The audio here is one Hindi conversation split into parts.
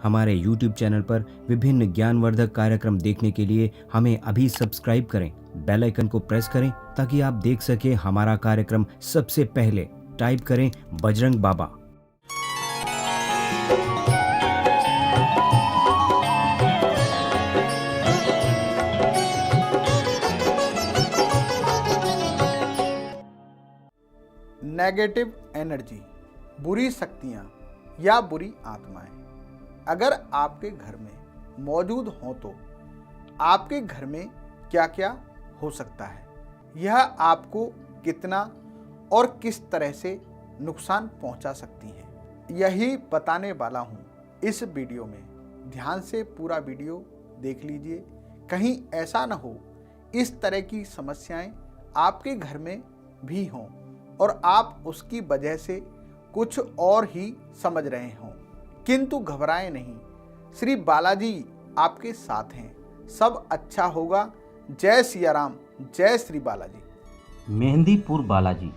हमारे YouTube चैनल पर विभिन्न ज्ञानवर्धक कार्यक्रम देखने के लिए हमें अभी सब्सक्राइब करें, बेल आइकन को प्रेस करें ताकि आप देख सकें हमारा कार्यक्रम सबसे पहले। टाइप करें बजरंग बाबा। नेगेटिव एनर्जी, बुरी शक्तियाँ या बुरी आत्माएं अगर आपके घर में मौजूद हों तो आपके घर में क्या क्या हो सकता है, यह आपको कितना और किस तरह से नुकसान पहुंचा सकती हैं, यही बताने वाला हूं इस वीडियो में। ध्यान से पूरा वीडियो देख लीजिए, कहीं ऐसा न हो इस तरह की समस्याएं आपके घर में भी हों और आप उसकी वजह से कुछ और ही समझ रहे हों। किंतु घबराएं नहीं, श्री बालाजी आपके साथ हैं, सब अच्छा होगा। जय सिया राम, जय श्री बालाजी। मेहंदीपुर बालाजी,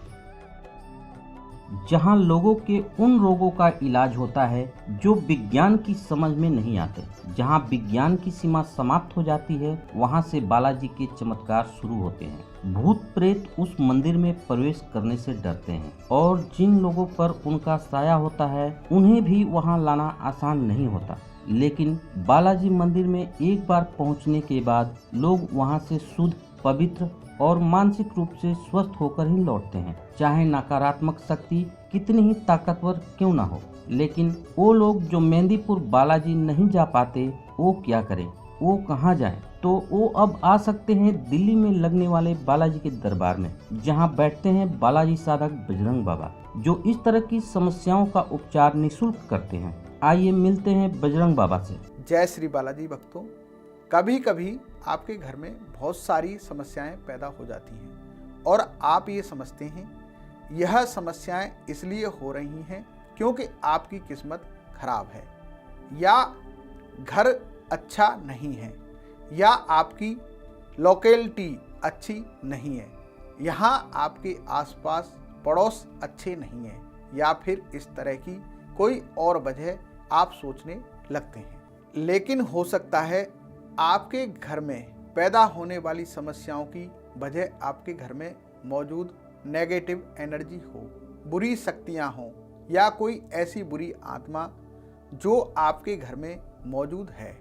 जहां लोगों के उन रोगों का इलाज होता है जो विज्ञान की समझ में नहीं आते। जहां विज्ञान की सीमा समाप्त हो जाती है, वहां से बालाजी के चमत्कार शुरू होते हैं। भूत प्रेत उस मंदिर में प्रवेश करने से डरते हैं और जिन लोगों पर उनका साया होता है उन्हें भी वहां लाना आसान नहीं होता। लेकिन बालाजी मंदिर में एक बार पहुंचने के बाद लोग वहां से शुद्ध, पवित्र और मानसिक रूप से स्वस्थ होकर ही लौटते हैं। चाहे नकारात्मक शक्ति कितनी ही ताकतवर क्यों ना हो। लेकिन वो लोग जो मेहंदीपुर बालाजी नहीं जा पाते, वो क्या करें, वो कहाँ जाएं? तो वो अब आ सकते हैं दिल्ली में लगने वाले बालाजी के दरबार में, जहां बैठते हैं बालाजी साधक बजरंग बाबा, जो इस तरह की समस्याओं का उपचार निःशुल्क करते हैं। आइए मिलते हैं बजरंग बाबा से। जय श्री बालाजी भक्तों, कभी कभी आपके घर में बहुत सारी समस्याएं पैदा हो जाती हैं और आप ये समझते हैं यह समस्याएं इसलिए हो रही हैं क्योंकि आपकी किस्मत खराब है, या घर अच्छा नहीं है, या आपकी लोकेलिटी अच्छी नहीं है, यहाँ आपके आसपास पड़ोस अच्छे नहीं हैं, या फिर इस तरह की कोई और वजह आप सोचने लगते हैं। लेकिन हो सकता है आपके घर में पैदा होने वाली समस्याओं की वजह आपके घर में मौजूद नेगेटिव एनर्जी हो, बुरी शक्तियां हों, या कोई ऐसी बुरी आत्मा जो आपके घर में मौजूद है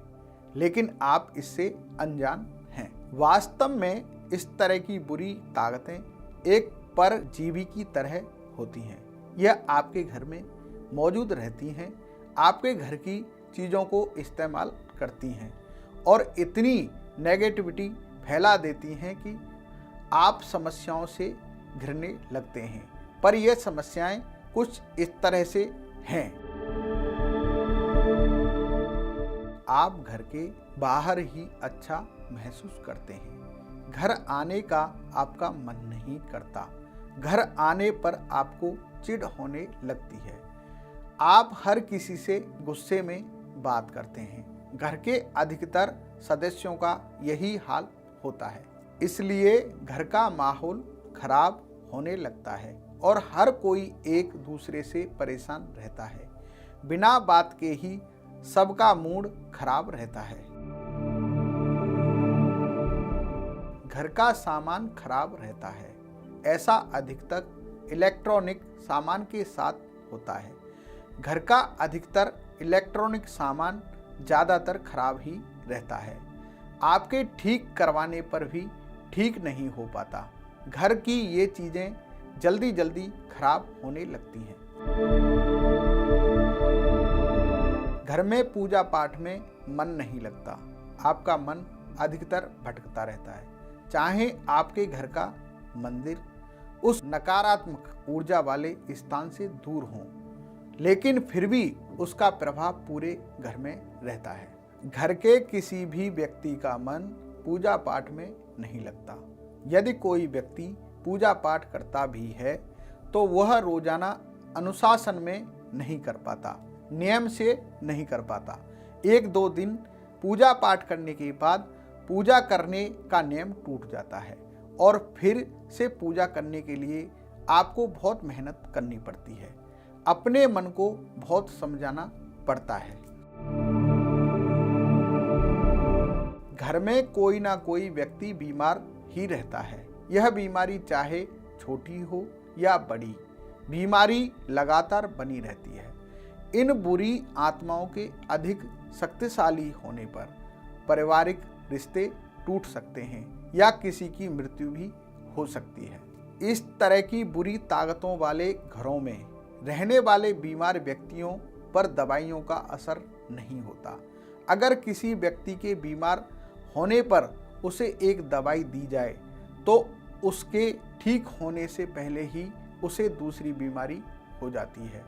लेकिन आप इससे अनजान हैं। वास्तव में इस तरह की बुरी ताकतें एक परजीवी की तरह होती हैं। यह आपके घर में मौजूद रहती हैं, आपके घर की चीज़ों को इस्तेमाल करती हैं और इतनी नेगेटिविटी फैला देती हैं कि आप समस्याओं से घिरने लगते हैं। पर यह समस्याएं कुछ इस तरह से हैं। आप घर के बाहर ही अच्छा महसूस करते हैं, घर आने का आपका मन नहीं करता, घर आने पर आपको चिढ़ होने लगती है, आप हर किसी से गुस्से में बात करते हैं। घर के अधिकतर सदस्यों का यही हाल होता है, इसलिए घर का माहौल खराब होने लगता है और हर कोई एक दूसरे से परेशान रहता है। बिना बात के ही सबका मूड खराब रहता है। घर का सामान खराब रहता है, ऐसा अधिकतर इलेक्ट्रॉनिक सामान के साथ होता है। घर का अधिकतर इलेक्ट्रॉनिक सामान ज़्यादातर खराब ही रहता है, आपके ठीक करवाने पर भी ठीक नहीं हो पाता। घर की ये चीज़ें जल्दी जल्दी खराब होने लगती हैं। घर में पूजा पाठ में मन नहीं लगता, आपका मन अधिकतर भटकता रहता है। चाहे आपके घर का मंदिर उस नकारात्मक ऊर्जा वाले स्थान से दूर हो, लेकिन फिर भी उसका प्रभाव पूरे घर में रहता है। घर के किसी भी व्यक्ति का मन पूजा पाठ में नहीं लगता। यदि कोई व्यक्ति पूजा पाठ करता भी है तो वह रोजाना अनुशासन में नहीं कर पाता, नियम से नहीं कर पाता। एक दो दिन पूजा पाठ करने के बाद पूजा करने का नियम टूट जाता है और फिर से पूजा करने के लिए आपको बहुत मेहनत करनी पड़ती है, अपने मन को बहुत समझाना पड़ता है। घर में कोई ना कोई व्यक्ति बीमार ही रहता है। यह बीमारी चाहे छोटी हो या बड़ी, बीमारी लगातार बनी रहती है। इन बुरी आत्माओं के अधिक शक्तिशाली होने पर पारिवारिक रिश्ते टूट सकते हैं या किसी की मृत्यु भी हो सकती है। इस तरह की बुरी ताकतों वाले घरों में रहने वाले बीमार व्यक्तियों पर दवाइयों का असर नहीं होता। अगर किसी व्यक्ति के बीमार होने पर उसे एक दवाई दी जाए तो उसके ठीक होने से पहले ही उसे दूसरी बीमारी हो जाती है,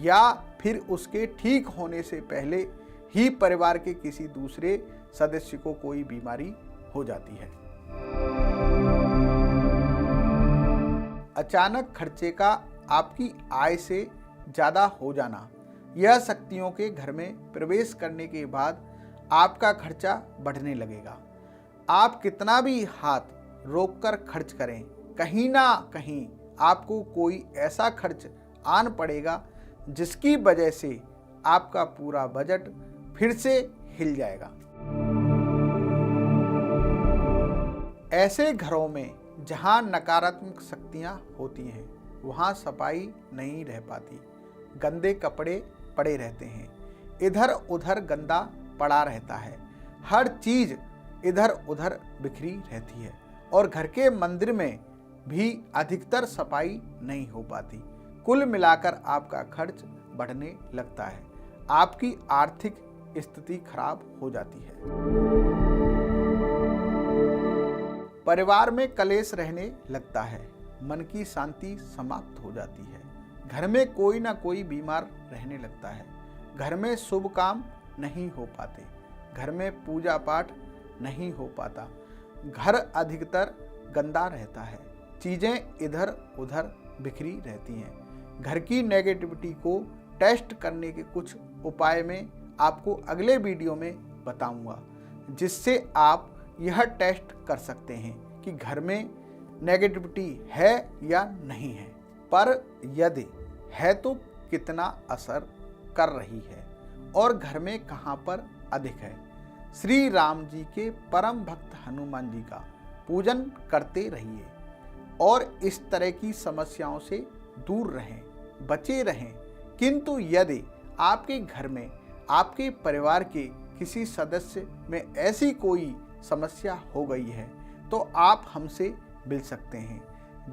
या फिर उसके ठीक होने से पहले ही परिवार के किसी दूसरे सदस्य को कोई बीमारी हो जाती है। अचानक खर्चे का आपकी आय से ज़्यादा हो जाना, यह शक्तियों के घर में प्रवेश करने के बाद आपका खर्चा बढ़ने लगेगा। आप कितना भी हाथ रोककर खर्च करें, कहीं ना कहीं आपको कोई ऐसा खर्च आन पड़ेगा जिसकी वजह से आपका पूरा बजट फिर से हिल जाएगा। ऐसे घरों में जहां नकारात्मक शक्तियां होती हैं, वहां सफाई नहीं रह पाती, गंदे कपड़े पड़े रहते हैं, इधर उधर गंदा पड़ा रहता है, हर चीज़ इधर उधर बिखरी रहती है और घर के मंदिर में भी अधिकतर सफाई नहीं हो पाती। कुल मिलाकर आपका खर्च बढ़ने लगता है, आपकी आर्थिक स्थिति खराब हो जाती है। परिवार में कलेश रहने लगता है, मन की शांति समाप्त हो जाती है, घर में कोई ना कोई बीमार रहने लगता है, घर में शुभ काम नहीं हो पाते, घर में पूजा पाठ नहीं हो पाता, घर अधिकतर गंदा रहता है, चीज़ें इधर उधर बिखरी रहती हैं। घर की नेगेटिविटी को टेस्ट करने के कुछ उपाय मैं आपको अगले वीडियो में बताऊंगा, जिससे आप यह टेस्ट कर सकते हैं कि घर में नेगेटिविटी है या नहीं है, पर यदि है तो कितना असर कर रही है और घर में कहां पर अधिक है। श्री राम जी के परम भक्त हनुमान जी का पूजन करते रहिए और इस तरह की समस्याओं से दूर रहें, बचे रहें। किंतु यदि आपके घर में आपके परिवार के किसी सदस्य में ऐसी कोई समस्या हो गई है तो आप हमसे मिल सकते हैं।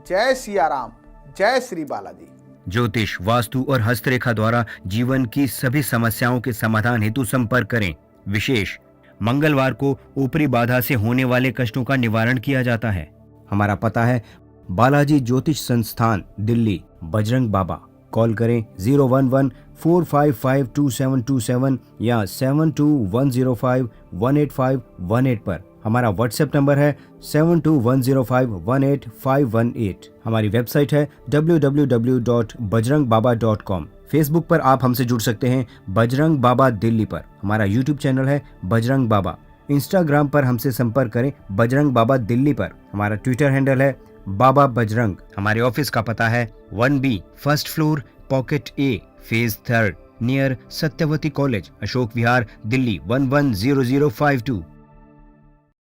जय सिया राम, जय श्री बालाजी। ज्योतिष, वास्तु और हस्तरेखा द्वारा जीवन की सभी समस्याओं के समाधान हेतु संपर्क करें। विशेष मंगलवार को ऊपरी बाधा से होने वाले कष्टों का निवारण किया जाता है। हमारा पता है बालाजी ज्योतिष संस्थान, दिल्ली, बजरंग बाबा। कॉल करें 011-455-2727 या 7210518518 पर। हमारा व्हाट्सएप नंबर है 7210518518। हमारी वेबसाइट है www.bajrangbaba.com। फेसबुक पर आप हमसे जुड़ सकते हैं बजरंग बाबा दिल्ली पर। हमारा यूट्यूब चैनल है बजरंग बाबा। इंस्टाग्राम पर हमसे संपर्क करें बजरंग बाबा दिल्ली पर। हमारा ट्विटर हैंडल है बाबा बजरंग। हमारे ऑफिस का पता है 1B, first floor, pocket A, phase 3, near Satyavati college, Ashok Vihar, Delhi 110052।